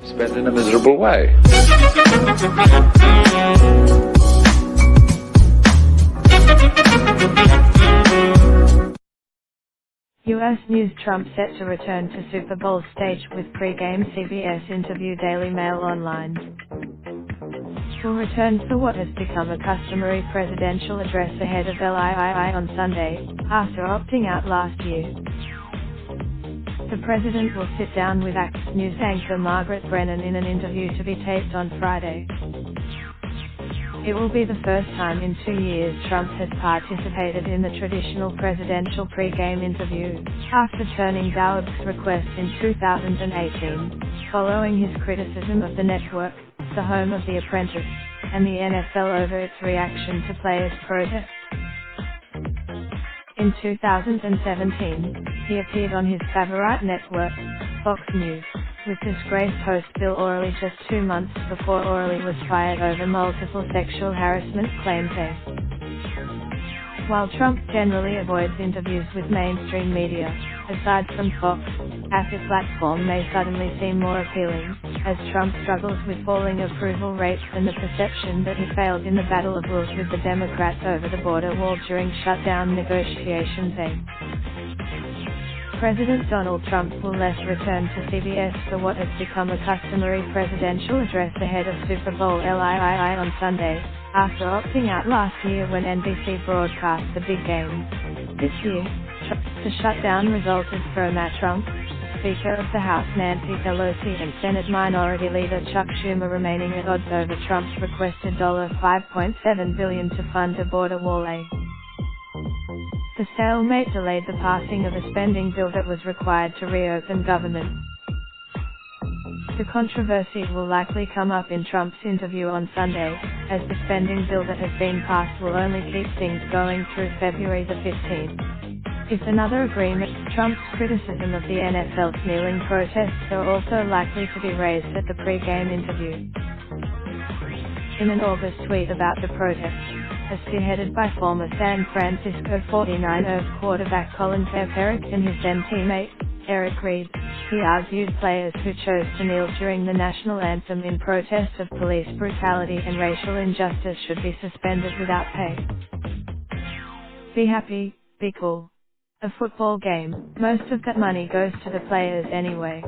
spent in a miserable way. U.S. News: Trump set to return to Super Bowl stage with pregame CBS interview. Daily Mail Online will return for what has become a customary presidential address ahead of LIII on Sunday, after opting out last year. The president will sit down with ACT's news anchor Margaret Brennan in an interview to be taped on Friday. It will be the first time in 2 years Trump has participated in the traditional presidential pregame interview, after turning Dowd's request in 2018, following his criticism of the network, the home of The Apprentice, and the NFL over its reaction to players' protests. In 2017, he appeared on his favorite network, Fox News, with disgraced host Bill O'Reilly just 2 months before O'Reilly was fired over multiple sexual harassment claims. While Trump generally avoids interviews with mainstream media, aside from Fox, ACT's platform may suddenly seem more appealing, as Trump struggles with falling approval rates and the perception that he failed in the battle of wills with the Democrats over the border wall during shutdown negotiations. President Donald Trump will thus return to CBS for what has become a customary presidential address ahead of Super Bowl LIII on Sunday, after opting out last year when NBC broadcast the big game. This year, the shutdown resulted from Trump, Speaker of the House Nancy Pelosi and Senate Minority Leader Chuck Schumer remaining at odds over Trump's requested $5.7 billion to fund a border wall. The stalemate delayed the passing of a spending bill that was required to reopen government. The controversy will likely come up in Trump's interview on Sunday, as the spending bill that has been passed will only keep things going through February the 15th. If another agreement, Trump's criticism of the NFL's kneeling protests are also likely to be raised at the pre-game interview. In an August tweet about the protests, spearheaded by former San Francisco 49ers quarterback Colin Kaepernick and his then teammate, Eric Reid, he argued players who chose to kneel during the national anthem in protest of police brutality and racial injustice should be suspended without pay. Be happy, be cool. A football game, most of that money goes to the players anyway.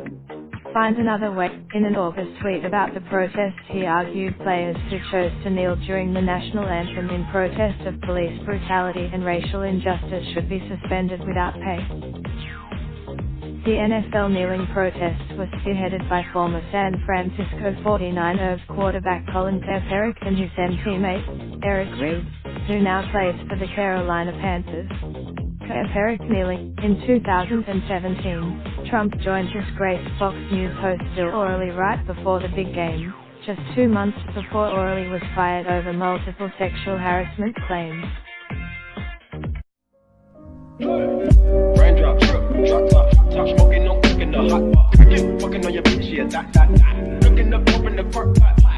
Find another way. In an August tweet about the protests, he argued players who chose to kneel during the national anthem in protest of police brutality and racial injustice should be suspended without pay. The NFL kneeling protest was spearheaded by former San Francisco 49ers quarterback Colin Kaepernick and his then teammate, Eric Reid, who now plays for the Carolina Panthers. Kaepernick kneeling. In 2017, Trump joined disgraced Fox News host Bill O'Reilly right before the big game, just 2 months before O'Reilly was fired over multiple sexual harassment claims. Raindrop, drop top, top smoking, no cooking the hot pot. Fucking on your bitch, yeah, that. Looking up, open the park pot.